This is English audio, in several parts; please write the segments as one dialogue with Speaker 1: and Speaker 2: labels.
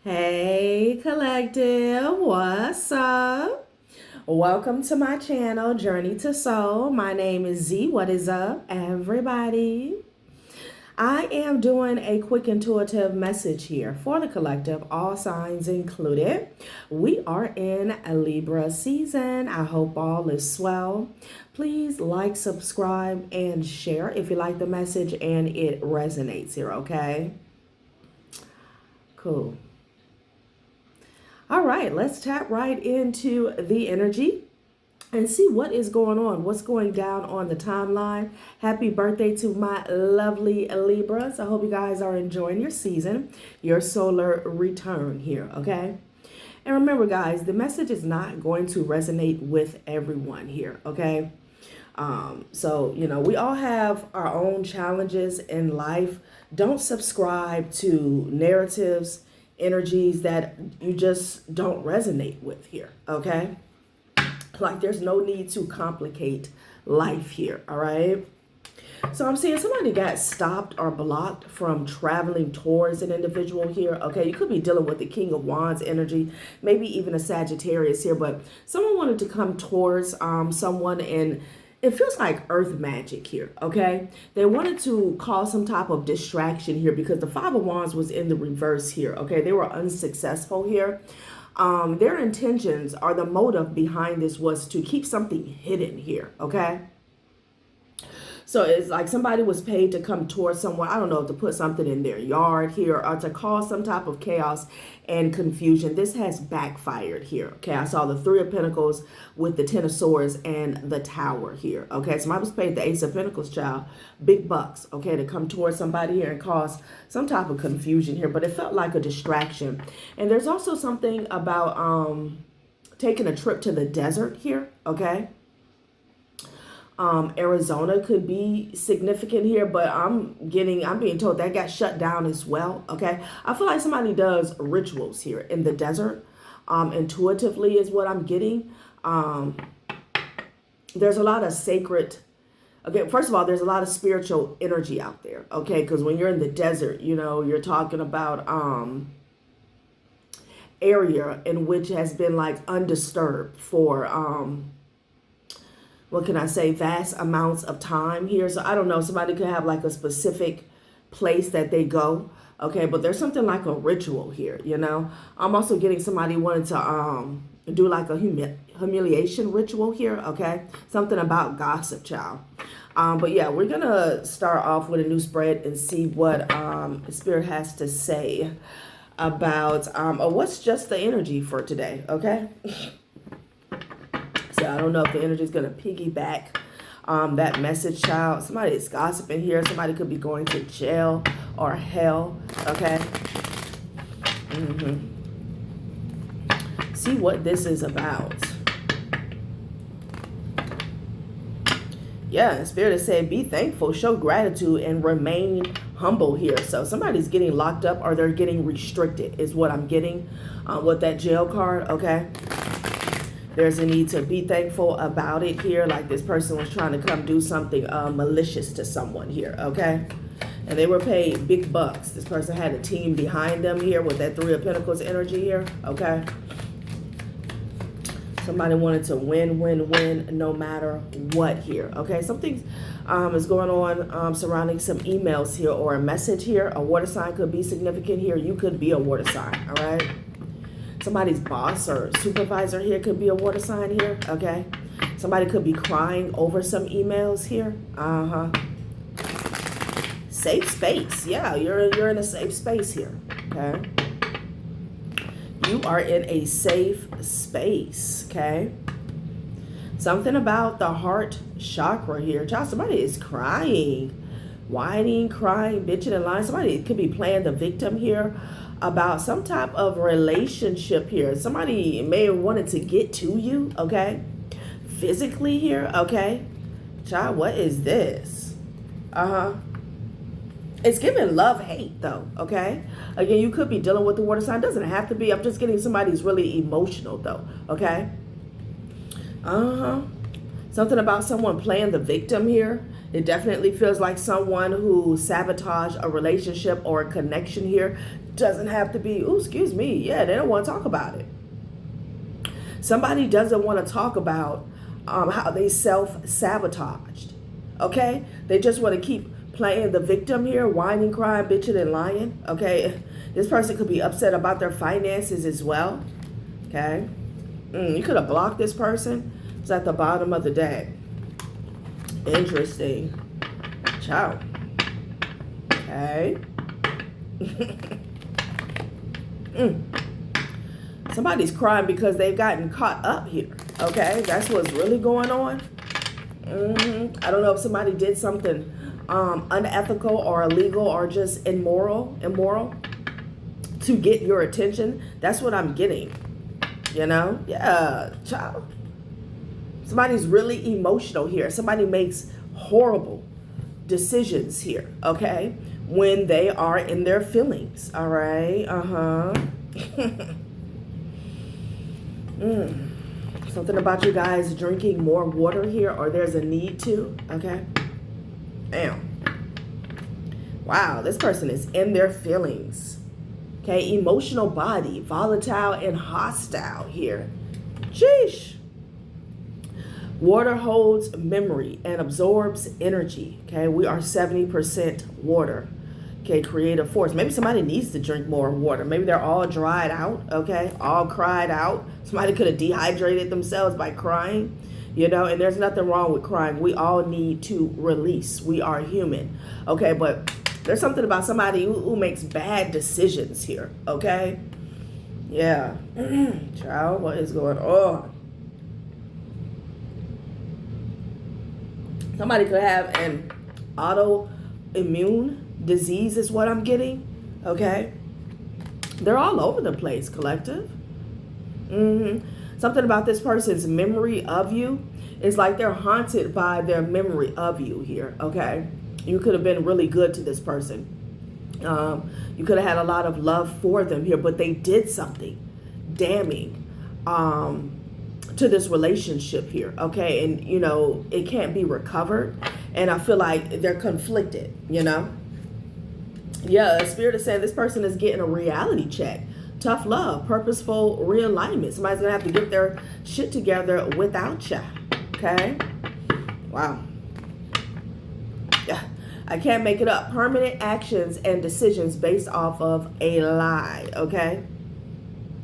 Speaker 1: Hey collective, what's up? Welcome to my channel, Journey to Soul. My name is Z. What is up, everybody? I am doing a quick intuitive message here for the collective, all signs included. We are in a Libra season. I hope all is swell. Please like, subscribe, and share if you like the message and it resonates here, okay? Cool. All right, let's tap right into the energy and see what is going on, what's going down on the timeline. Happy birthday to my lovely Libras. I hope you guys are enjoying your season, your solar return here, okay? And remember, guys, the message is not going to resonate with everyone here, okay? So, we all have our own challenges in life. Don't subscribe to narratives, energies that you just don't resonate with here, okay? Like there's no need to complicate life here, all right? So I'm seeing somebody got stopped or blocked from traveling towards an individual here, okay? You could be dealing with the King of Wands energy, maybe even a Sagittarius here, but someone wanted to come towards someone, and it feels like earth magic here, okay? They wanted to cause some type of distraction here because the Five of Wands was in the reverse here, okay? They were unsuccessful here. Their intentions or the motive behind this was to keep something hidden here, okay? So it's like somebody was paid to come towards someone, I don't know, to put something in their yard here or to cause some type of chaos and confusion. This has backfired here, okay? I saw the Three of Pentacles with the Ten of Swords and the Tower here, okay? Somebody was paid the Ace of Pentacles, child, big bucks, okay, to come towards somebody here and cause some type of confusion here, but it felt like a distraction. And there's also something about taking a trip to the desert here, okay? Arizona could be significant here, but I'm being told that got shut down as well, okay? I feel like somebody does rituals here in the desert, intuitively is what I'm getting. There's a lot of sacred, okay, first of all, there's a lot of spiritual energy out there, okay? Because when you're in the desert, you're talking about area in which has been like undisturbed for what can I say, vast amounts of time here. So I don't know, somebody could have like a specific place that they go, okay? But there's something like a ritual here, I'm also getting somebody wanted to do like a humiliation ritual here, okay? Something about gossip, child. But yeah, we're gonna start off with a new spread and see what Spirit has to say about what's just the energy for today, okay? So I don't know if the energy is going to piggyback that message, child. Somebody is gossiping here. Somebody could be going to jail or hell, okay? See what this is about. Yeah, Spirit is saying be thankful, show gratitude, and remain humble here. So somebody's getting locked up or they're getting restricted is what I'm getting with that jail card, okay? There's a need to be thankful about it here. Like this person was trying to come do something malicious to someone here, okay? And they were paid big bucks. This person had a team behind them here with that Three of Pentacles energy here, okay? Somebody wanted to win, win, win no matter what here, okay? Something is going on surrounding some emails here or a message here. A water sign could be significant here. You could be a water sign, all right? Somebody's boss or supervisor here could be a water sign here, okay? Somebody could be crying over some emails here. Safe space. Yeah, you're in a safe space here, okay? You are in a safe space, okay? Something about the heart chakra here. Child, somebody is crying, whining, crying, bitching, and lying. Somebody could be playing the victim here about some type of relationship here. Somebody may have wanted to get to you, okay? Physically here, okay? Child, what is this? It's giving love, hate, though, okay? Again, you could be dealing with the water sign. Doesn't have to be. I'm just getting somebody's really emotional, though, okay? Something about someone playing the victim here. It definitely feels like someone who sabotaged a relationship or a connection here. Doesn't have to be, oh, excuse me. Yeah, they don't want to talk about it. Somebody doesn't want to talk about how they self-sabotaged. Okay? They just want to keep playing the victim here, whining, crying, bitching, and lying. Okay? This person could be upset about their finances as well. Okay? You could have blocked this person. It's at the bottom of the deck. Interesting. Ciao. Okay. Somebody's crying because they've gotten caught up here. Okay, that's what's really going on. I don't know if somebody did something unethical or illegal or just immoral to get your attention. That's what I'm getting. You know? Yeah, child. Somebody's really emotional here. Somebody makes horrible decisions here, okay? When they are in their feelings, all right? Something about you guys drinking more water here, or there's a need to, okay? Damn. Wow, this person is in their feelings. Okay, emotional body, volatile and hostile here. Sheesh. Water holds memory and absorbs energy. Okay, we are 70% water. Okay, creative force. Maybe somebody needs to drink more water. Maybe they're all dried out. Okay, all cried out. Somebody could have dehydrated themselves by crying. You know, and there's nothing wrong with crying. We all need to release. We are human. Okay, but there's something about somebody who makes bad decisions here. Okay, yeah. Child, what is going on? Somebody could have an autoimmune disease is what I'm getting, okay? They're all over the place, collective. Something about this person's memory of you is like they're haunted by their memory of you here, okay? You could have been really good to this person. You could have had a lot of love for them here, but they did something damning to this relationship here, okay? And, you know, it can't be recovered. And I feel like they're conflicted, you know? Yeah, Spirit is saying this person is getting a reality check. Tough love, purposeful realignment. Somebody's going to have to get their shit together without you, okay? Wow. Yeah, I can't make it up. Permanent actions and decisions based off of a lie, okay?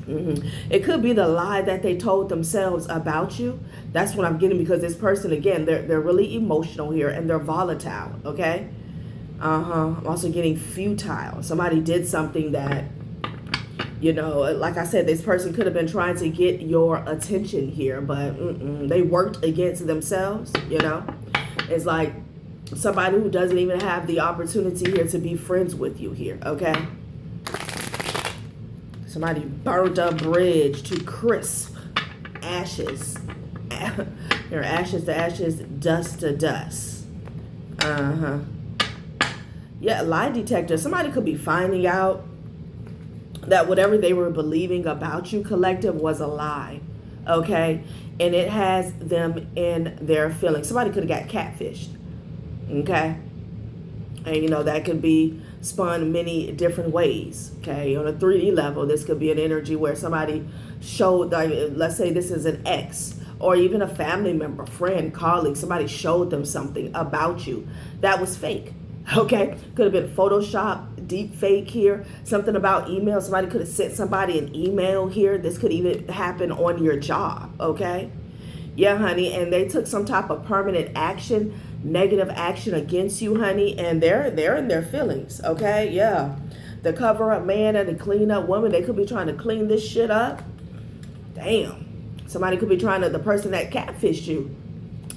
Speaker 1: It could be the lie that they told themselves about you. That's what I'm getting, because this person, again, they're really emotional here and they're volatile, okay? I'm also getting futile. Somebody did something that, you know, like I said, this person could have been trying to get your attention here, but they worked against themselves, you know? It's like somebody who doesn't even have the opportunity here to be friends with you here, okay? Somebody burnt a bridge to crisp ashes. They're ashes to ashes, dust to dust. Yeah, lie detector. Somebody could be finding out that whatever they were believing about you, collective, was a lie. Okay? And it has them in their feelings. Somebody could have got catfished. Okay? And, you know, that could be spun many different ways. Okay, on a 3D level, this could be an energy where somebody showed, like, let's say this is an ex or even a family member, friend, colleague. Somebody showed them something about you that was fake. Okay, could have been Photoshop, deep fake here. Something about email. Somebody could have sent somebody an email here. This could even happen on your job. Okay, yeah, honey, and they took some type of permanent action, negative action against you, honey, and they're in their feelings, okay? Yeah. The cover-up man and the clean-up woman, they could be trying to clean this shit up. Damn. Somebody could be trying to, the person that catfished you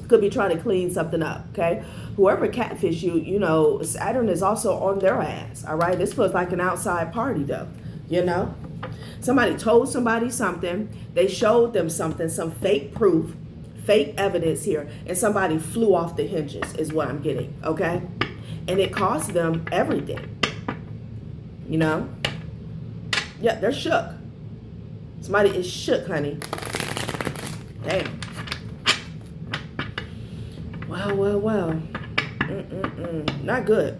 Speaker 1: could be trying to clean something up, okay? Whoever catfished you, you know, Saturn is also on their ass, all right? This feels like an outside party, though, you know? Somebody told somebody something. They showed them something, some fake proof, fake evidence here, and somebody flew off the hinges is what I'm getting, okay? And it cost them everything, you know? Yeah, they're shook. Somebody is shook, honey. Damn. Well. Not good.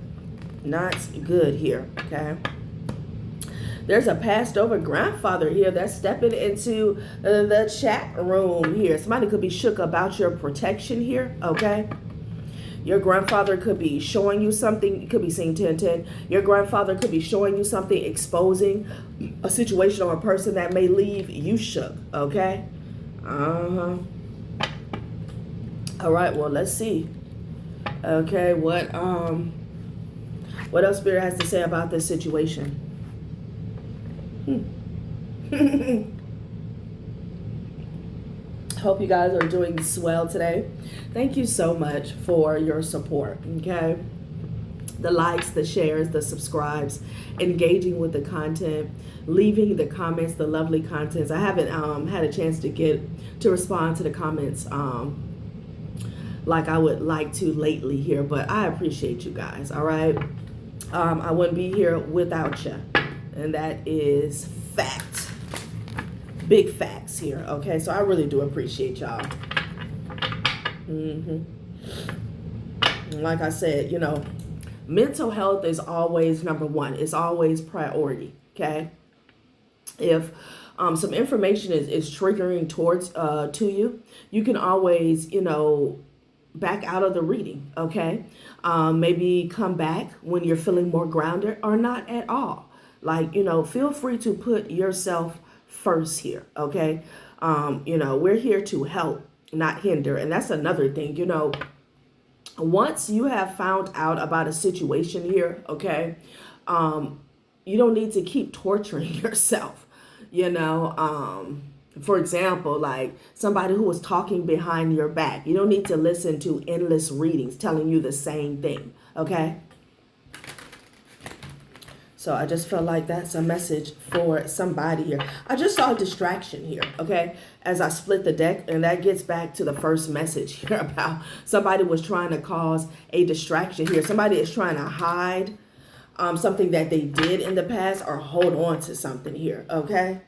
Speaker 1: Not good here, okay? There's a passed over grandfather here that's stepping into the chat room here. Somebody could be shook about your protection here, okay? Your grandfather could be showing you something. It could be seeing 1010. Your grandfather could be showing you something, exposing a situation or a person that may leave you shook, okay? All right, well, let's see. Okay, what else Spirit has to say about this situation? Hope you guys are doing swell today. Thank you so much for your support, okay? The likes, the shares, the subscribes, engaging with the content, leaving the comments, the lovely contents. I haven't had a chance to respond to the comments like I would like to lately here, but I appreciate you guys, all right? I wouldn't be here without you, and that is fact. Big facts here, okay? So I really do appreciate y'all. Like I said, you know, mental health is always number one. It's always priority, okay? If some information is triggering towards to you, you can always, you know, back out of the reading, okay? Maybe come back when you're feeling more grounded or not at all. Like, you know, feel free to put yourself first here, okay? You know, we're here to help, not hinder. And that's another thing, you know, once you have found out about a situation here, okay, you don't need to keep torturing yourself, you know. For example, like somebody who was talking behind your back, you don't need to listen to endless readings telling you the same thing, okay? So I just felt like that's a message for somebody here. I just saw a distraction here, okay, as I split the deck, and that gets back to the first message here about somebody was trying to cause a distraction here. Somebody is trying to hide something that they did in the past or hold on to something here, okay?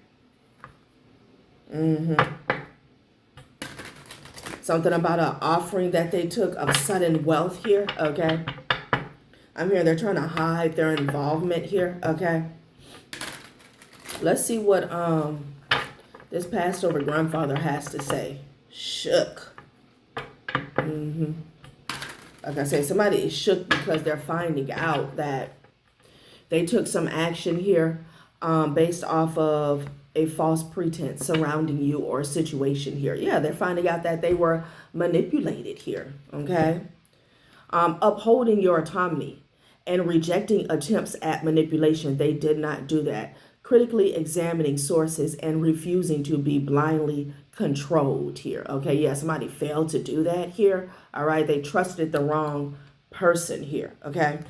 Speaker 1: Something about an offering that they took of sudden wealth here, okay? I'm hearing they're trying to hide their involvement here, okay? Let's see what this passed over grandfather has to say. Shook. Like I said, somebody is shook because they're finding out that they took some action here based off of a false pretense surrounding you or a situation here. Yeah, they're finding out that they were manipulated here, okay? Upholding your autonomy and rejecting attempts at manipulation. They did not do that. Critically examining sources and refusing to be blindly controlled here. Okay, yeah, somebody failed to do that here. All right, they trusted the wrong person here, okay?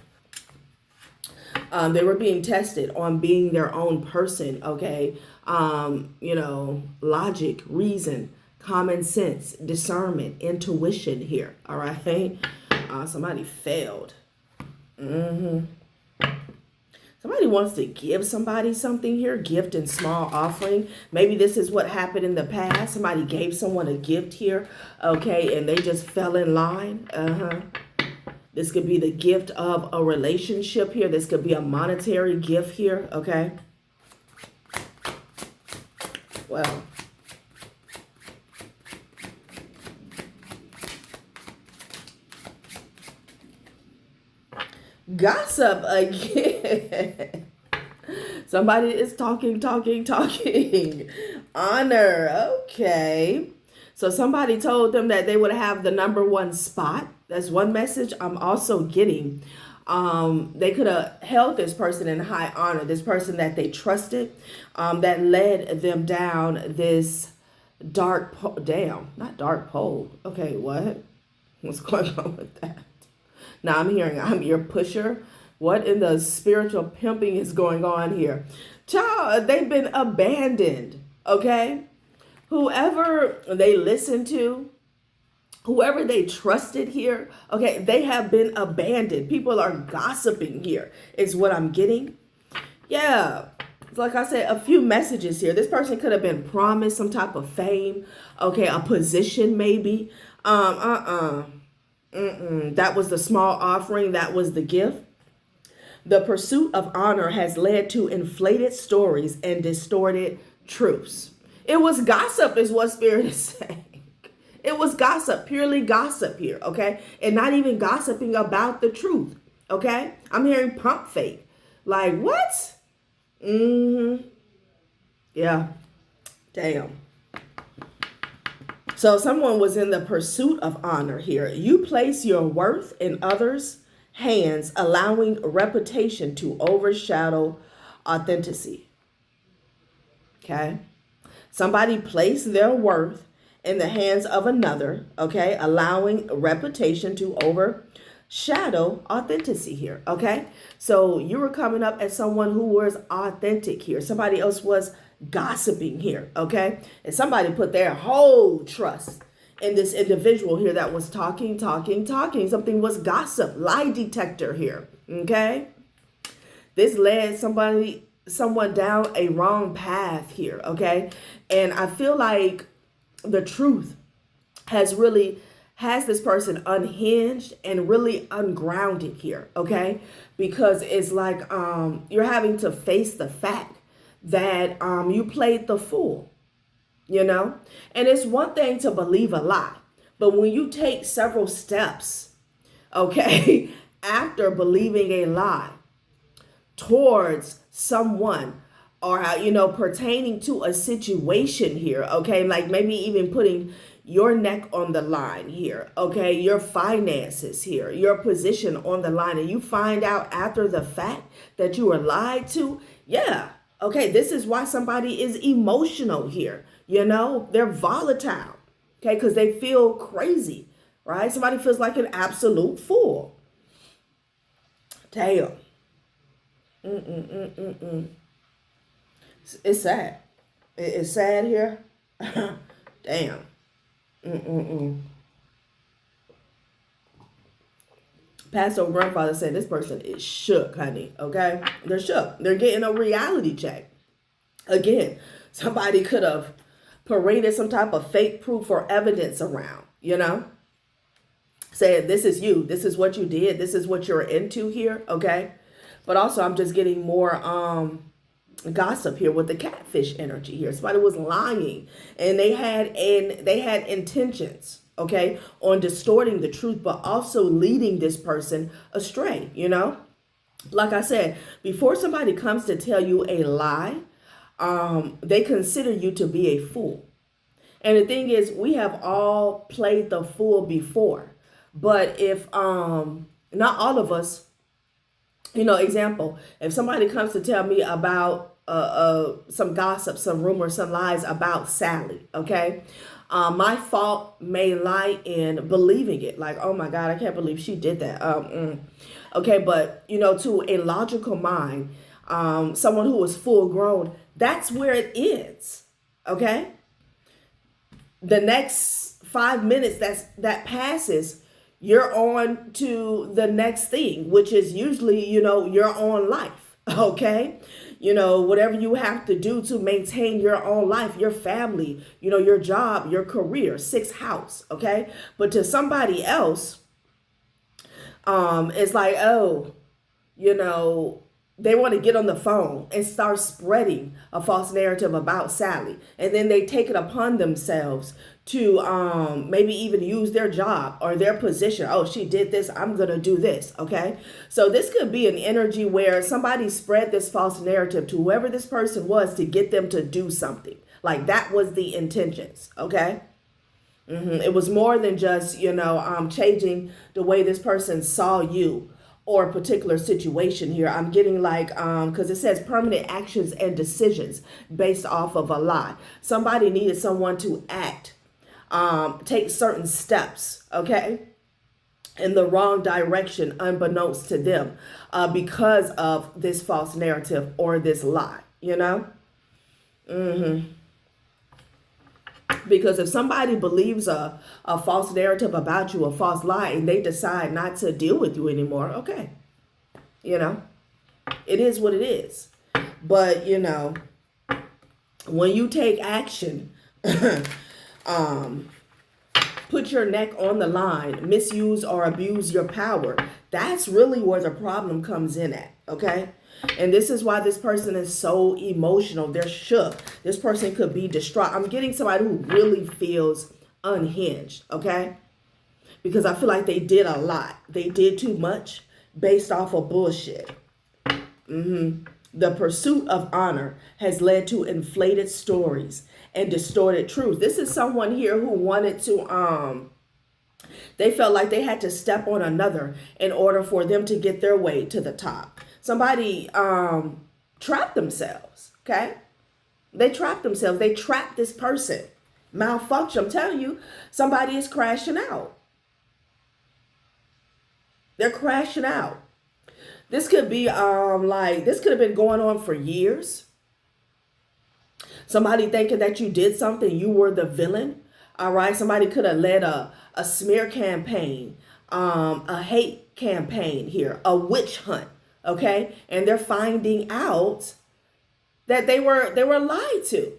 Speaker 1: They were being tested on being their own person, okay? You know, logic, reason, common sense, discernment, intuition here, all right? Somebody failed. Somebody wants to give somebody something here, gift and small offering. Maybe this is what happened in the past. Somebody gave someone a gift here, okay, and they just fell in line. This could be the gift of a relationship here. This could be a monetary gift here, okay? Well, gossip again. Somebody is talking. Honor, okay. So somebody told them that they would have the #1 spot. That's one message I'm also getting. They could have held this person in high honor, this person that they trusted, that led them down this dark not dark pole. Okay, what? What's going on with that? Now I'm hearing I'm your pusher. What in the spiritual pimping is going on here? Child, they've been abandoned, okay? Whoever they listened to, whoever they trusted here, okay, they have been abandoned. People are gossiping here is what I'm getting. Yeah, like I said, a few messages here. This person could have been promised some type of fame, okay, a position maybe. That was the small offering. That was the gift. The pursuit of honor has led to inflated stories and distorted truths. It was gossip, is what Spirit is saying. It was gossip, purely gossip here, okay? And not even gossiping about the truth, okay? I'm hearing pump fake. Like, what? Yeah. Damn. So someone was in the pursuit of honor here. You place your worth in others' hands, allowing reputation to overshadow authenticity. Okay? Somebody placed their worth in the hands of another, okay? Allowing reputation to overshadow authenticity here, okay? So you were coming up as someone who was authentic here. Somebody else was gossiping here, okay? And somebody put their whole trust in this individual here that was talking. Something was gossip, lie detector here, okay? This led someone down a wrong path here, okay? And I feel like the truth has this person unhinged and really ungrounded here, okay? Because it's like you're having to face the fact that you played the fool, you know? And it's one thing to believe a lie, but when you take several steps, okay, after believing a lie towards someone, or pertaining to a situation here, okay, like maybe even putting your neck on the line here, okay, your finances here, your position on the line, and you find out after the fact that you were lied to, yeah, okay, this is why somebody is emotional here, they're volatile, okay, because they feel crazy, right? Somebody feels like an absolute fool. Damn. It's sad. It's sad here. Damn. Pastor grandfather said this person is shook, honey. Okay? They're shook. They're getting a reality check. Again, somebody could have paraded some type of fake proof or evidence around, saying this is you. This is what you did. This is what you're into here. Okay? But also I'm just getting more gossip here with the catfish energy here. Somebody was lying and they had intentions, okay, on distorting the truth, but also leading this person astray, Like I said, before somebody comes to tell you a lie, they consider you to be a fool. And the thing is, we have all played the fool before. But if not all of us, example, if somebody comes to tell me about some gossip, some rumor, some lies about Sally, okay, my fault may lie in believing it. Like, oh my God, I can't believe she did that. Okay, but to a logical mind, someone who is full grown, that's where it ends. Okay, the next 5 minutes that passes, you're on to the next thing, which is usually, your own life. Okay. Whatever you have to do to maintain your own life, your family, your job, your career, sixth house. Okay. But to somebody else, it's like, oh, they want to get on the phone and start spreading a false narrative about Sally. And then they take it upon themselves to maybe even use their job or their position. Oh, she did this, I'm going to do this. Okay. So this could be an energy where somebody spread this false narrative to whoever this person was to get them to do something. Like that was the intentions. Okay. It was more than just, changing the way this person saw you or a particular situation here. I'm getting like, because it says permanent actions and decisions based off of a lie. Somebody needed someone to act, take certain steps, okay, in the wrong direction, unbeknownst to them, because of this false narrative or this lie, Because if somebody believes a false narrative about you, a false lie, and they decide not to deal with you anymore, okay. It is what it is. But, when you take action, put your neck on the line, misuse or abuse your power. That's really where the problem comes in at, okay? And this is why this person is so emotional. They're shook. This person could be distraught. I'm getting somebody who really feels unhinged, okay? Because I feel like they did a lot. They did too much based off of bullshit. The pursuit of honor has led to inflated stories and distorted truth. This is someone here who wanted to, they felt like they had to step on another in order for them to get their way to the top. Somebody trapped themselves, okay? They trapped themselves. They trapped this person. Malfunction. I'm telling you, somebody is crashing out. They're crashing out. This could be this could have been going on for years. Somebody thinking that you did something, you were the villain. All right. Somebody could have led a smear campaign, a hate campaign here, a witch hunt. Okay. And they're finding out that they were lied to.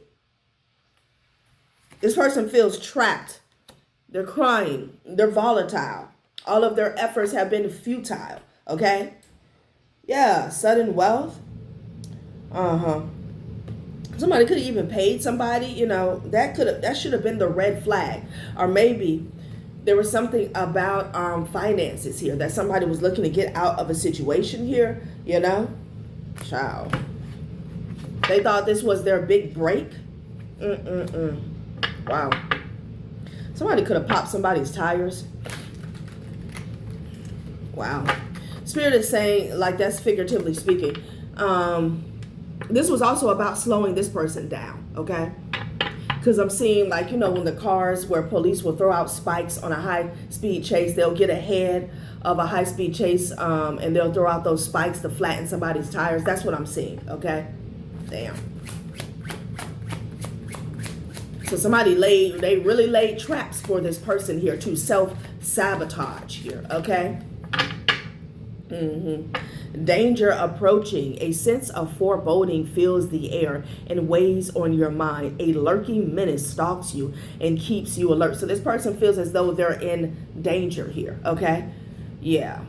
Speaker 1: This person feels trapped. They're crying. They're volatile. All of their efforts have been futile. Okay. Yeah. Sudden wealth. Somebody could have even paid somebody, you know, that should have been the red flag. Or maybe there was something about finances here that somebody was looking to get out of a situation here, you know. Child. They thought this was their big break. Wow. Somebody could have popped somebody's tires. Wow. Spirit is saying, like, that's figuratively speaking. This was also about slowing this person down, okay? Because I'm seeing, like, you know, when the cars where police will throw out spikes on a high-speed chase, they'll get ahead of a high-speed chase, and they'll throw out those spikes to flatten somebody's tires. That's what I'm seeing, okay? Damn. So they really laid traps for this person here to self-sabotage here, okay? Danger approaching. A sense of foreboding fills the air and weighs on your mind. A lurking menace stalks you and keeps you alert. So this person feels as though they're in danger here, okay? Yeah.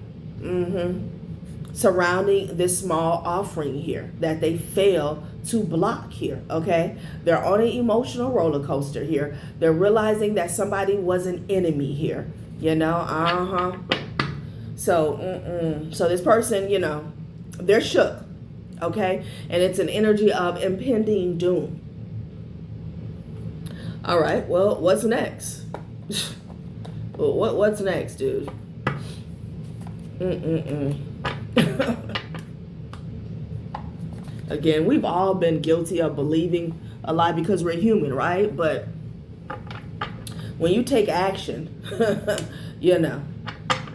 Speaker 1: Surrounding this small offering here that they fail to block here, okay? They're on an emotional roller coaster here. They're realizing that somebody was an enemy here, you know? So, so this person, you know, they're shook, okay? And it's an energy of impending doom. All right, well, what's next? Well, what's next, dude? Again, we've all been guilty of believing a lie because we're human, right? But when you take action, you know,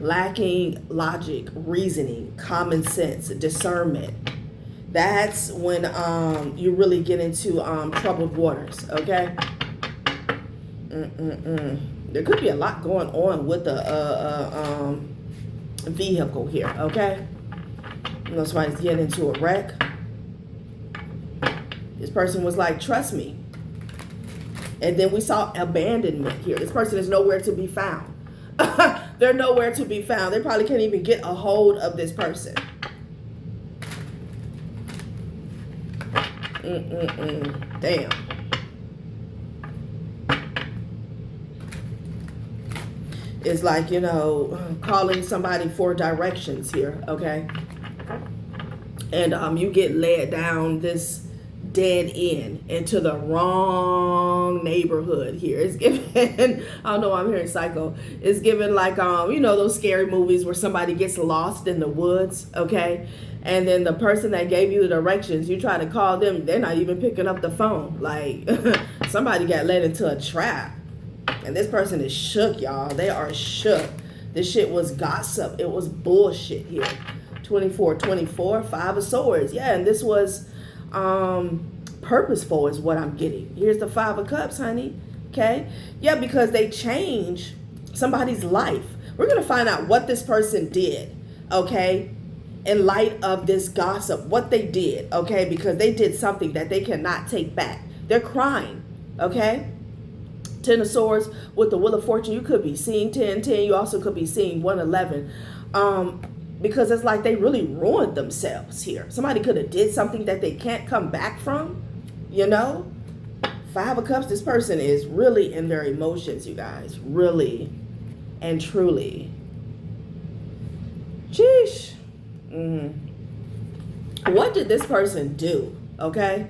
Speaker 1: lacking logic, reasoning, common sense, discernment, that's when you really get into troubled waters, okay? There could be a lot going on with the vehicle here, okay? You know, somebody's getting into a wreck. This person was like, trust me. And then we saw abandonment here. This person is nowhere to be found. They're nowhere to be found. They probably can't even get a hold of this person. Damn. It's like, you know, calling somebody for directions here, okay? And you get led down this dead end into the wrong neighborhood here. It's given, I don't know why I'm hearing psycho. It's given like, you know, those scary movies where somebody gets lost in the woods, okay? And then the person that gave you the directions, you try to call them, they're not even picking up the phone. Like, somebody got led into a trap. And this person is shook, y'all. They are shook. This shit was gossip. It was bullshit here. 24, 5 of swords. Yeah, and this was purposeful is what I'm getting. Here's the 5 of cups, honey. Okay? Yeah, because they change somebody's life. We're going to find out what this person did, okay? In light of this gossip, what they did, okay? Because they did something that they cannot take back. They're crying, okay? Ten of Swords with the Wheel of Fortune, you could be seeing 1010. You also could be seeing 111. Because it's like they really ruined themselves here. Somebody could have did something that they can't come back from, you know? Five of Cups, this person is really in their emotions, you guys. Really and truly. Sheesh. What did this person do, okay?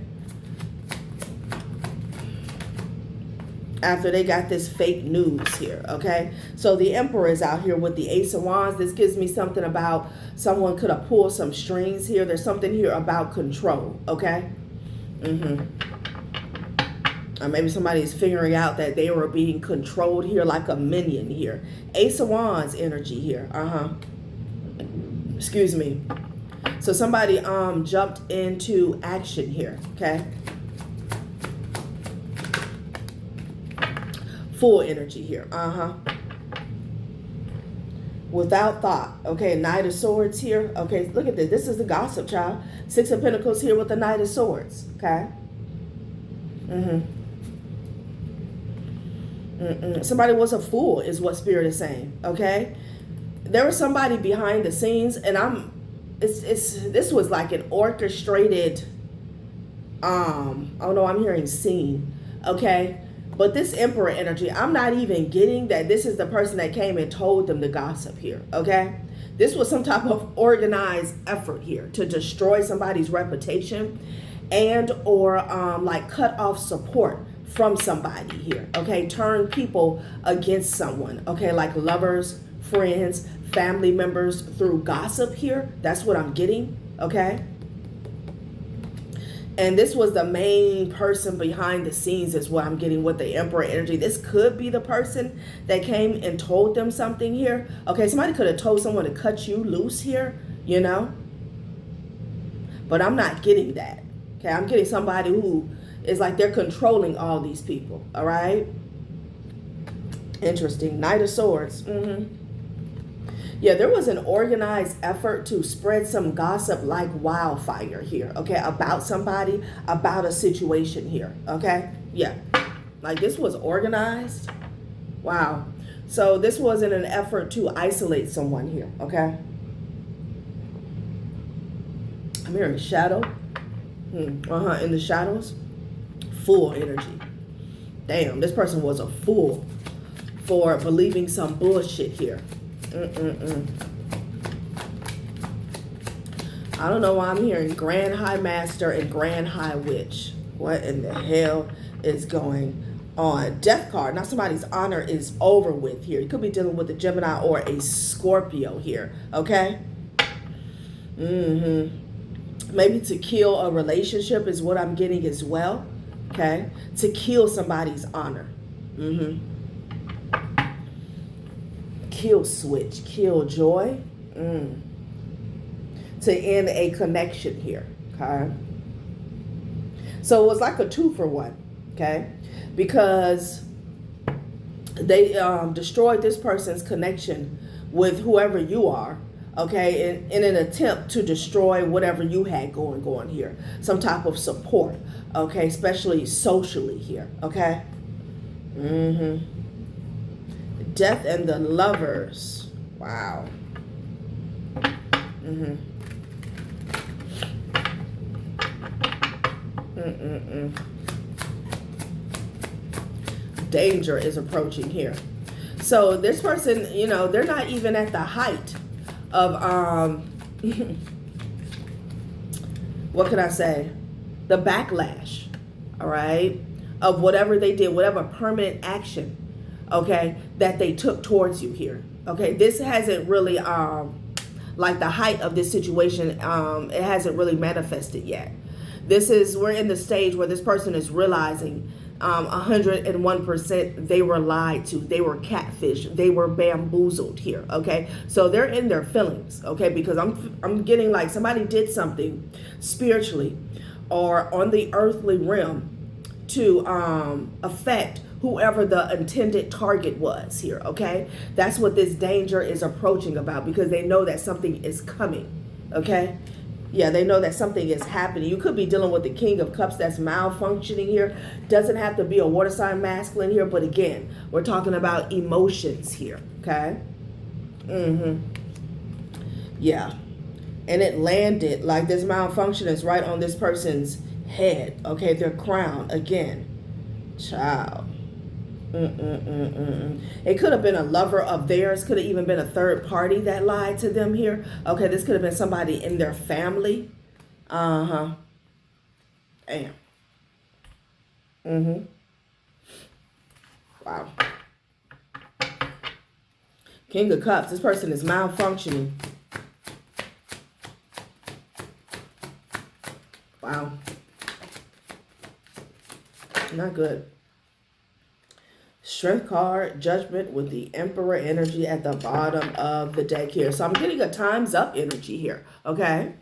Speaker 1: After they got this fake news here, okay? So the Emperor is out here with the Ace of Wands. This gives me something about someone could have pulled some strings here. There's something here about control, okay? Or maybe somebody's figuring out that they were being controlled here like a minion here. Ace of Wands energy here, Excuse me. So somebody jumped into action here, okay? Full energy here, without thought, okay? Knight of Swords here, okay? Look at this. This is the gossip, child. Six of Pentacles here with the Knight of Swords, okay? Somebody was a fool, is what Spirit is saying, okay? There was somebody behind the scenes, and this was like an orchestrated, oh no, I'm hearing scene, okay? But this Emperor energy, I'm not even getting that this is the person that came and told them to gossip here, okay? This was some type of organized effort here to destroy somebody's reputation and or like cut off support from somebody here, okay? Turn people against someone, okay? Like lovers, friends, family members through gossip here. That's what I'm getting, okay? And this was the main person behind the scenes is what I'm getting with the Emperor energy. This could be the person that came and told them something here. Okay, somebody could have told someone to cut you loose here, you know? But I'm not getting that. Okay, I'm getting somebody who is like they're controlling all these people, all right? Interesting. Knight of Swords. Yeah, there was an organized effort to spread some gossip like wildfire here, okay, about somebody, about a situation here, okay? Yeah, like this was organized. Wow. So this was in an effort to isolate someone here, okay? I'm hearing shadow. In the shadows. Full energy. Damn, this person was a fool for believing some bullshit here. I don't know why I'm hearing Grand High Master and Grand High Witch. What in the hell is going on? Death card. Now somebody's honor is over with here. You could be dealing with a Gemini or a Scorpio here. Okay? Maybe to kill a relationship is what I'm getting as well. Okay? To kill somebody's honor. Kill switch, kill joy, to end a connection here, okay? So it was like a 2-for-1, okay? Because they destroyed this person's connection with whoever you are, okay, in an attempt to destroy whatever you had going here. Some type of support, okay, especially socially here, okay? Death and the Lovers. Wow. Danger is approaching here. So this person, you know, they're not even at the height of what can I say? The backlash, all right, of whatever they did, whatever permanent action, okay, that they took towards you here. Okay, this hasn't really like the height of this situation, it hasn't really manifested yet. We're in the stage where this person is realizing 101% they were lied to, they were catfished, they were bamboozled here, okay? So they're in their feelings, okay? Because I'm getting like somebody did something spiritually or on the earthly realm to affect whoever the intended target was here, okay? That's what this danger is approaching about, because they know that something is coming, okay? Yeah, they know that something is happening. You could be dealing with the King of Cups that's malfunctioning here. Doesn't have to be a water sign masculine here, but again, we're talking about emotions here, okay? Yeah. And it landed like this malfunction is right on this person's head, okay? Their crown, again. Child. It could have been a lover of theirs. Could have even been a third party that lied to them here. Okay, this could have been somebody in their family. Damn. Wow. King of Cups. This person is malfunctioning. Wow. Not good. Strength card, Judgment with the Emperor energy at the bottom of the deck here. So I'm getting a time's up energy here, okay?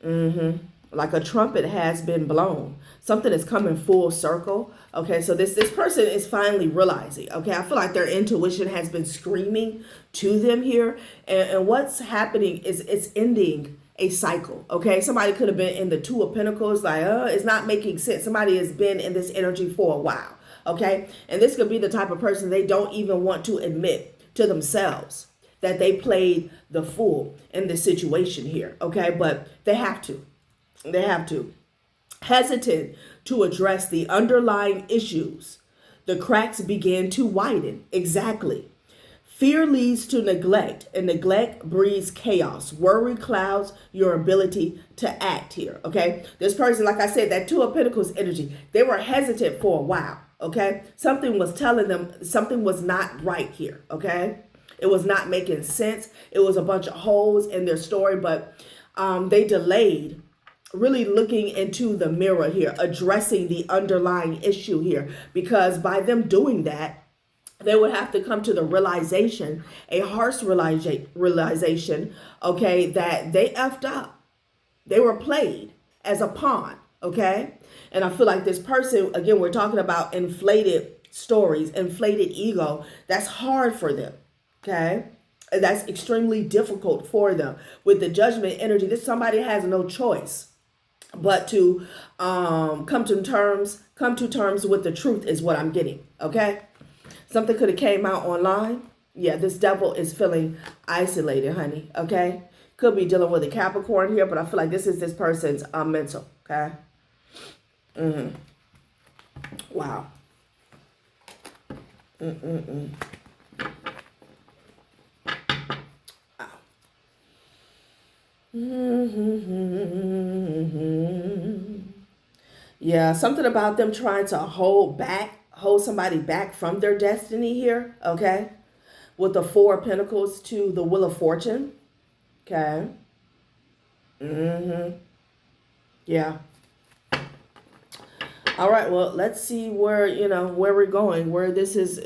Speaker 1: Like a trumpet has been blown. Something is coming full circle, okay? So this person is finally realizing, okay? I feel like their intuition has been screaming to them here. And what's happening is it's ending a cycle, okay? Somebody could have been in the Two of Pentacles, like, it's not making sense. Somebody has been in this energy for a while. Okay, and this could be the type of person they don't even want to admit to themselves that they played the fool in this situation here. Okay, but they have to. They have to. Hesitant to address the underlying issues. The cracks begin to widen. Exactly. Fear leads to neglect, and neglect breeds chaos. Worry clouds your ability to act here, okay? This person, like I said, that Two of Pentacles energy, they were hesitant for a while, okay? Something was telling them something was not right here, okay? It was not making sense. It was a bunch of holes in their story, but they delayed really looking into the mirror here, addressing the underlying issue here, because by them doing that, they would have to come to the realization, a harsh realization, okay, that they effed up. They were played as a pawn, okay? And I feel like this person, again, we're talking about inflated stories, inflated ego. That's hard for them, okay? That's extremely difficult for them. With the Judgment energy, this somebody has no choice but to come to terms with the truth is what I'm getting, okay? Something could have came out online. Yeah, this devil is feeling isolated, honey, okay? Could be dealing with a Capricorn here, but I feel like this is this person's mental, okay? Wow. Yeah, something about them trying to hold somebody back from their destiny here, okay? With the Four of Pentacles to the Wheel of Fortune, okay? Yeah. All right, well, let's see where we're going, where this is,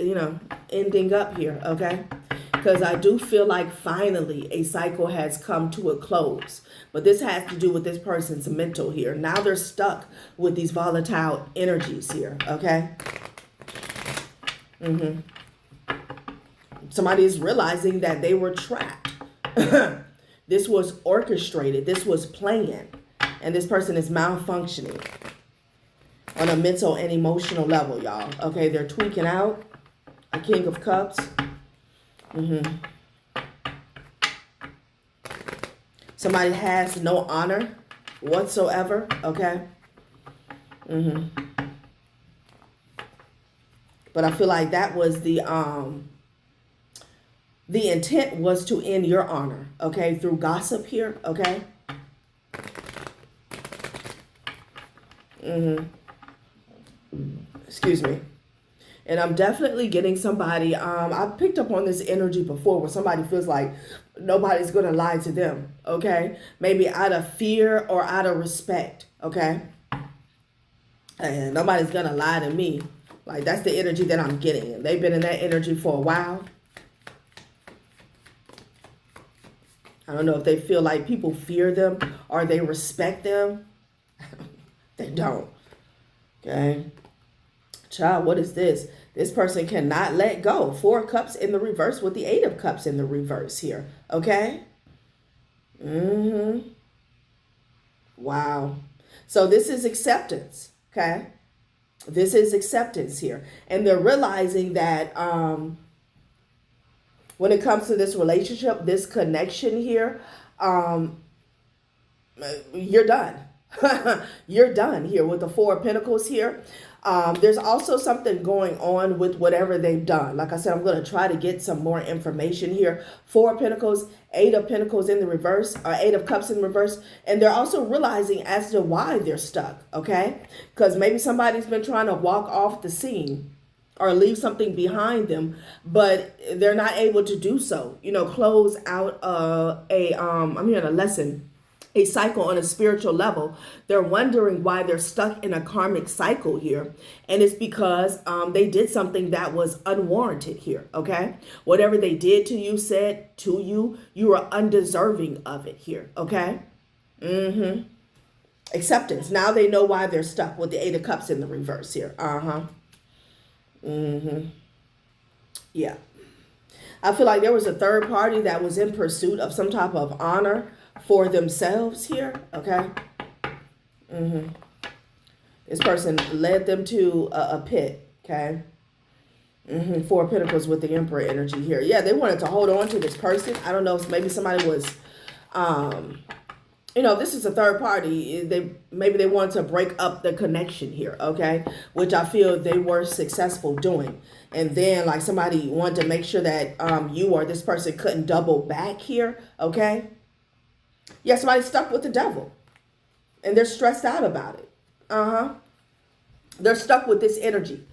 Speaker 1: ending up here, okay? Because I do feel like finally a cycle has come to a close. But this has to do with this person's mental here. Now they're stuck with these volatile energies here, okay? Somebody is realizing that they were trapped. This was orchestrated. This was planned. And this person is malfunctioning on a mental and emotional level, y'all. Okay, they're tweaking out. A King of Cups. Somebody has no honor whatsoever, okay? But I feel like that was the intent was to end your honor, okay? Through gossip here, okay? Excuse me. And I'm definitely getting somebody, I picked up on this energy before where somebody feels like nobody's going to lie to them, okay? Maybe out of fear or out of respect, okay? And nobody's going to lie to me. Like, that's the energy that I'm getting. And they've been in that energy for a while. I don't know if they feel like people fear them or they respect them. They don't, okay? Child, what is this? This person cannot let go. Four of Cups in the reverse with the Eight of Cups in the reverse here. Okay? Wow. So this is acceptance, okay? This is acceptance here. And they're realizing that when it comes to this relationship, this connection here, um, you're done. You're done here with the Four of Pentacles here. There's also something going on with whatever they've done. Like I said, I'm going to try to get some more information here. Four of Pentacles, Eight of Pentacles in the reverse, or Eight of Cups in reverse. And they're also realizing as to why they're stuck, okay? Because maybe somebody's been trying to walk off the scene or leave something behind them, but they're not able to do so. You know, close out I'm hearing a lesson, a cycle on a spiritual level. They're wondering why they're stuck in a karmic cycle here. And it's because they did something that was unwarranted here, okay? Whatever they did to you, said to you, you are undeserving of it here, okay? Acceptance. Now they know why they're stuck with the Eight of Cups in the reverse here. Yeah. I feel like there was a third party that was in pursuit of some type of honor for themselves here, okay? This person led them to a pit, okay? Four of Pentacles with the Emperor energy here. Yeah, they wanted to hold on to this person. I don't know if maybe somebody was, you know, this is a third party. Maybe they wanted to break up the connection here, okay? Which I feel they were successful doing. And then like somebody wanted to make sure that you or this person couldn't double back here, okay? Yeah, somebody's stuck with the devil. And they're stressed out about it. They're stuck with this energy.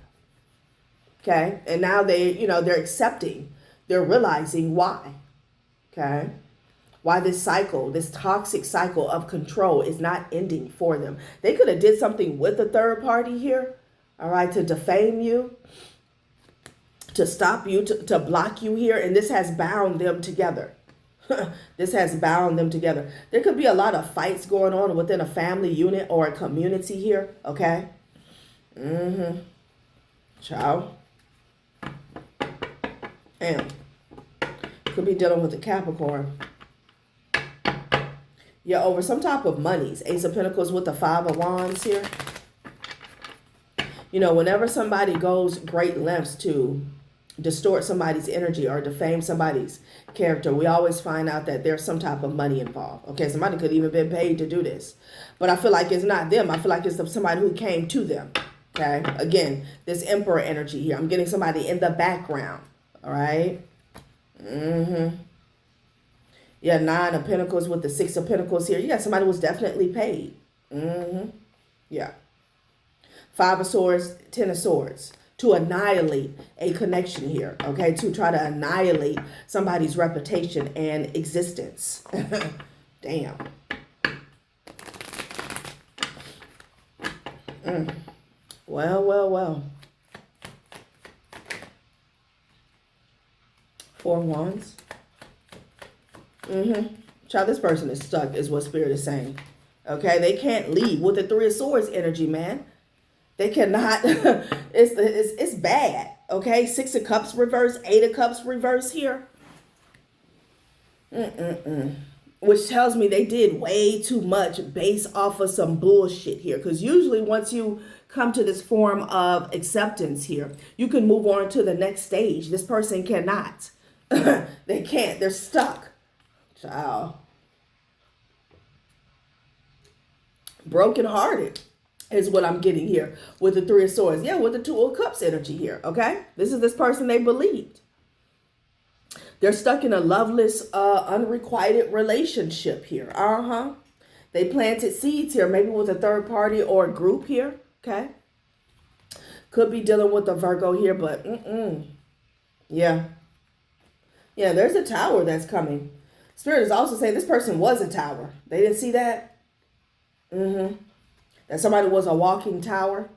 Speaker 1: Okay? And now they're accepting. They're realizing why. Okay? Why this cycle, this toxic cycle of control is not ending for them. They could have did something with the third party here, all right, to defame you, to stop you, to block you here. And this has bound them together. This has bound them together. There could be a lot of fights going on within a family unit or a community here, okay? Ciao. And could be dealing with the Capricorn. Yeah, over some type of monies. Ace of Pentacles with the Five of Wands here. You know, whenever somebody goes great lengths to distort somebody's energy or defame somebody's character, we always find out that there's some type of money involved. Okay, somebody could even been paid to do this. But I feel like it's not them. I feel like it's somebody who came to them. Okay, again, this Emperor energy here. I'm getting somebody in the background. All right. Yeah, Nine of Pentacles with the Six of Pentacles here. Yeah, somebody was definitely paid. Yeah. Five of Swords, Ten of Swords. To annihilate a connection here, okay? To try to annihilate somebody's reputation and existence. Damn. Well. Four of Wands. Child, this person is stuck is what Spirit is saying. Okay, they can't leave with the Three of Swords energy, man. They cannot. It's bad. Okay, Six of Cups reverse, Eight of Cups reverse here. Which tells me they did way too much based off of some bullshit here. Because usually once you come to this form of acceptance here, you can move on to the next stage. This person cannot. They can't. They're stuck. Child. Brokenhearted is what I'm getting here with the Three of Swords. Yeah, with the Two of Cups energy here, okay? This is this person they believed. They're stuck in a loveless, unrequited relationship here. They planted seeds here, maybe with a third party or a group here, okay? Could be dealing with a Virgo here, but yeah. Yeah, there's a tower that's coming. Spirit is also saying this person was a tower. They didn't see that? That somebody was a walking tower.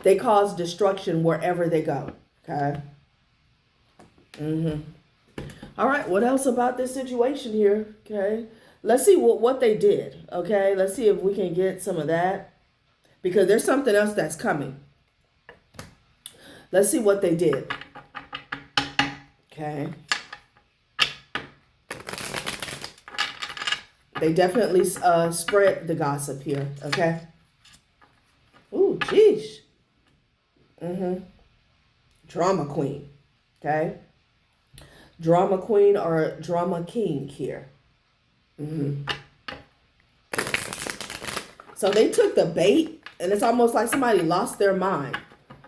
Speaker 1: They cause destruction wherever they go. Okay. All right. What else about this situation here? Okay. Let's see what they did. Okay. Let's see if we can get some of that. Because there's something else that's coming. Let's see what they did. Okay. They definitely spread the gossip here, okay? Ooh, geez. Drama queen, okay? Drama queen or drama king here. So they took the bait, and it's almost like somebody lost their mind.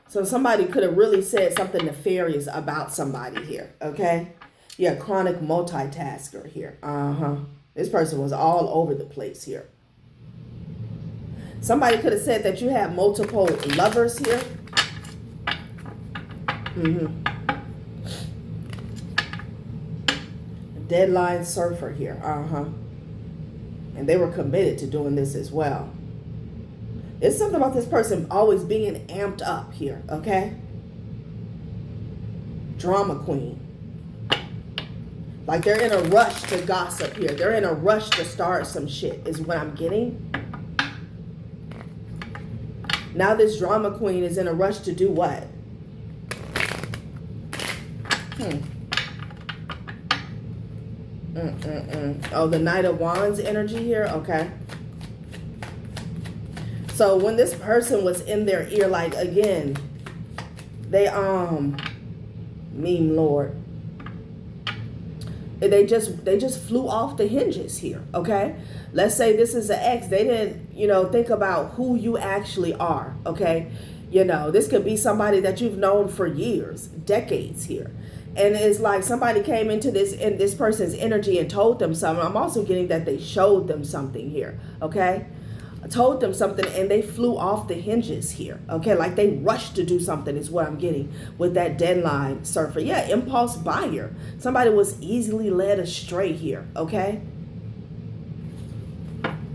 Speaker 1: So somebody could have really said something nefarious about somebody here, okay? Yeah, chronic multitasker here. This person was all over the place here. Somebody could have said that you have multiple lovers here. Deadline surfer here. And they were committed to doing this as well. There's something about this person always being amped up here, okay? Drama queen. Like they're in a rush to gossip here. They're in a rush to start some shit is what I'm getting. Now this drama queen is in a rush to do what? Oh, the Knight of Wands energy here? Okay. So when this person was in their ear, like again, they meme lord. They just flew off the hinges here, okay? Let's say this is an ex. They didn't, think about who you actually are, okay? This could be somebody that you've known for years, decades here. And it's like somebody came into this person's energy and told them something. I'm also getting that they showed them something here, okay? Told them something and they flew off the hinges here, okay? Like they rushed to do something is what I'm getting with that deadline surfer. Yeah, impulse buyer. Somebody was easily led astray here, okay?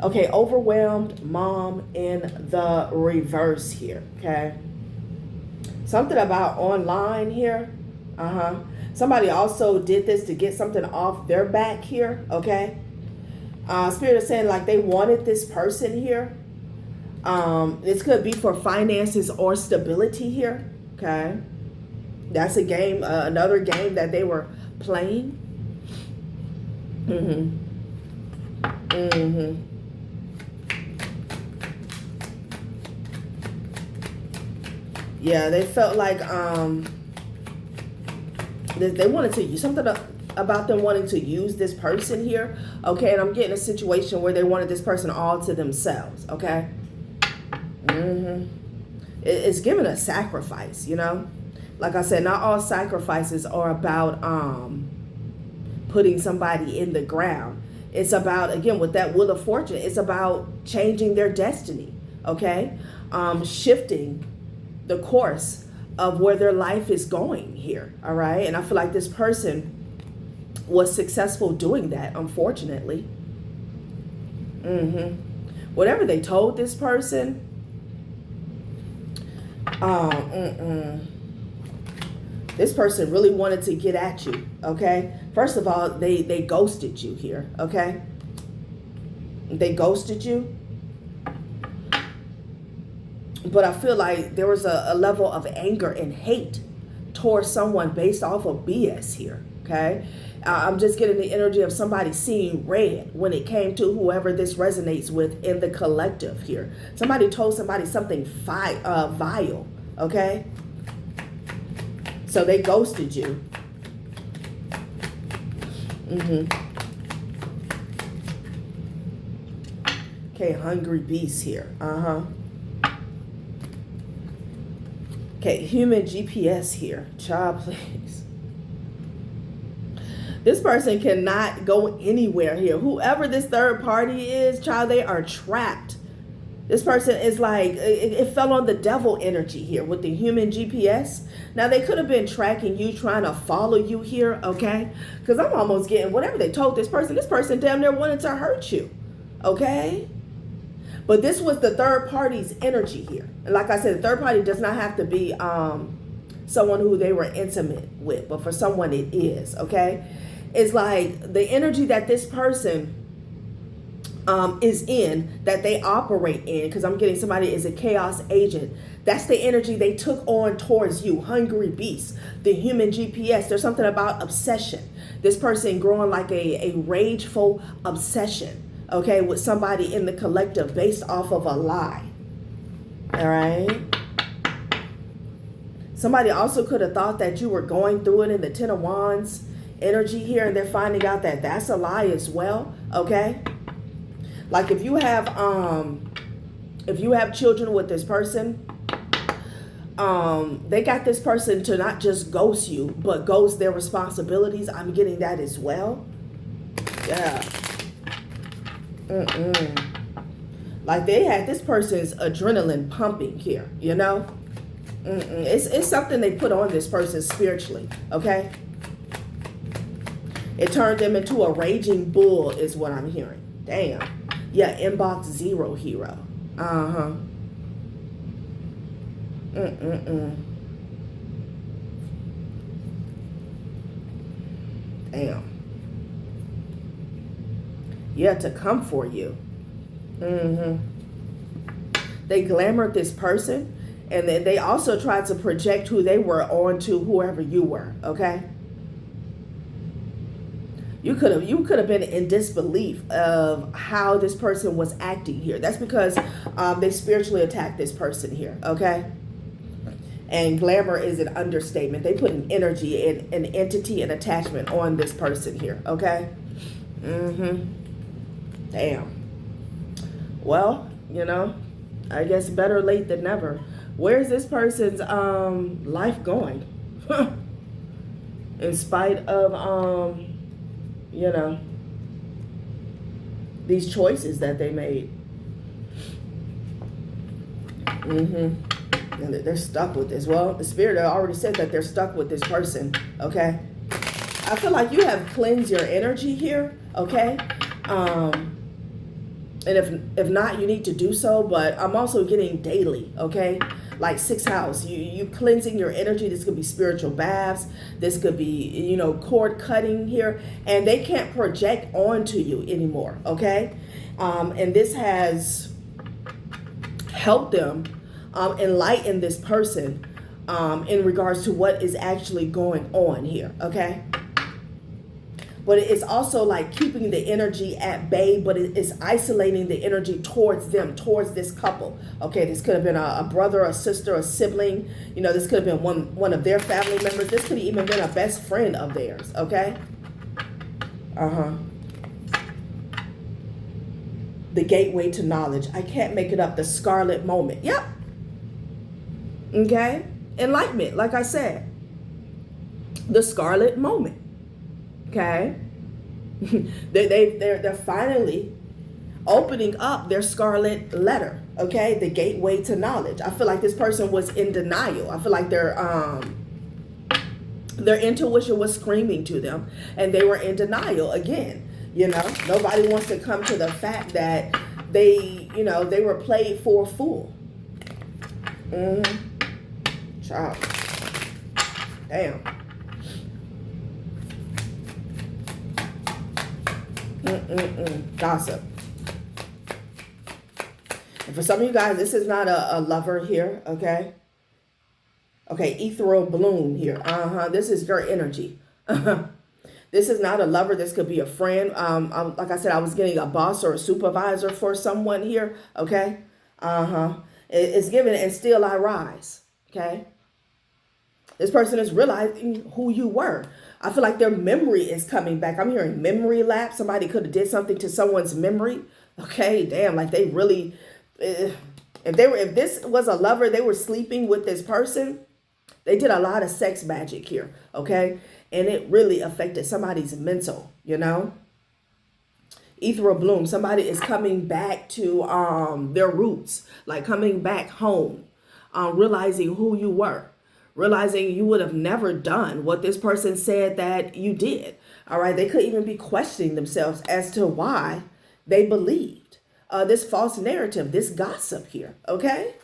Speaker 1: Okay, overwhelmed mom in the reverse here, okay? Something about online here. Somebody also did this to get something off their back here, okay? Spirit is saying like they wanted this person here. This could be for finances or stability here, okay? That's a game, another game that they were playing. Yeah, they felt like they wanted to use something about them wanting to use this person here, okay? And I'm getting a situation where they wanted this person all to themselves, okay? It's giving a sacrifice, Like I said, not all sacrifices are about putting somebody in the ground. It's about, again, with that Wheel of Fortune, it's about changing their destiny, okay? Shifting the course of where their life is going here, all right? And I feel like this person was successful doing that, unfortunately. Whatever they told this person, this person really wanted to get at you, okay? First of all, they ghosted you here, okay? They ghosted you. But I feel like there was a level of anger and hate towards someone based off of BS here, okay? I'm just getting the energy of somebody seeing red when it came to whoever this resonates with in the collective here. Somebody told somebody something vile, okay? So they ghosted you. Okay, hungry beast here. Okay, human GPS here. Child, please. This person cannot go anywhere here. Whoever this third party is, child, they are trapped. This person is like, it fell on the devil energy here with the human GPS. Now, they could have been tracking you, trying to follow you here, okay? Because I'm almost getting whatever they told this person damn near wanted to hurt you, okay? But this was the third party's energy here. And like I said, the third party does not have to be someone who they were intimate with, but for someone it is, okay? It's like the energy that this person is in, that they operate in, because I'm getting somebody is a chaos agent. That's the energy they took on towards you, hungry beast, the human GPS. There's something about obsession. This person growing like a rageful obsession. okay, with somebody in the collective based off of a lie. All right. Somebody also could have thought that you were going through it in the Ten of Wands energy here, and they're finding out that that's a lie as well. Okay. Like if you have children with this person, they got this person to not just ghost you, but ghost their responsibilities. I'm getting that as well. Yeah. Like they had this person's adrenaline pumping here, you know? It's something they put on this person spiritually, okay? It turned them into a raging bull is what I'm hearing. Damn. Yeah, inbox 0 hero. Damn. Yeah, to come for you. They glamored this person, and then they also tried to project who they were onto whoever you were, okay? You could have been in disbelief of how this person was acting here. That's because they spiritually attacked this person here, okay? And glamour is an understatement. They put an energy and an entity and attachment on this person here, okay? Damn. Well, you know, I guess better late than never. Where's this person's life going? In spite of you know, these choices that they made. And they're stuck with this. Well, the spirit already said that they're stuck with this person, okay? I feel like you have cleansed your energy here, okay? And if not, you need to do so, but I'm also getting daily, okay? Like 6th house, you cleansing your energy. This could be spiritual baths. This could be, you know, cord cutting here. And they can't project onto you anymore, okay? And this has helped them enlighten this person in regards to what is actually going on here, okay? But it's also like keeping the energy at bay, but it's isolating the energy towards them, towards this couple. Okay, this could have been a brother, a sister, a sibling. You know, this could have been one of their family members. This could have even been a best friend of theirs, okay? The gateway to knowledge. I can't make it up. The scarlet moment. Yep. Okay? Enlightenment, like I said. The scarlet moment. Okay, they're finally opening up their scarlet letter. Okay, the gateway to knowledge. I feel like this person was in denial. I feel like their intuition was screaming to them, and they were in denial again. You know, nobody wants to come to the fact that they were played for a fool. Child, damn. Gossip. And for some of you guys, this is not a lover here, okay? Okay, ethereal bloom here. This is your energy. This is not a lover. This could be a friend. Like I said, I was getting a boss or a supervisor for someone here, okay? It's given, and still I rise, okay? This person is realizing who you were. I feel like their memory is coming back. I'm hearing memory lapse. Somebody could have did something to someone's memory. Okay, damn, like they really, if this was a lover, they were sleeping with this person, they did a lot of sex magic here, okay? And it really affected somebody's mental, you know? Ethereal bloom, somebody is coming back to their roots, like coming back home, realizing who you were. Realizing you would have never done what this person said that you did. All right. They could even be questioning themselves as to why they believed this false narrative, this gossip here. Okay.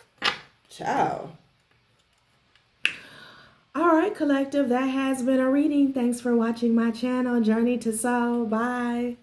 Speaker 1: Ciao. All right, collective. That has been a reading. Thanks for watching my channel, Journey to Soul. Bye.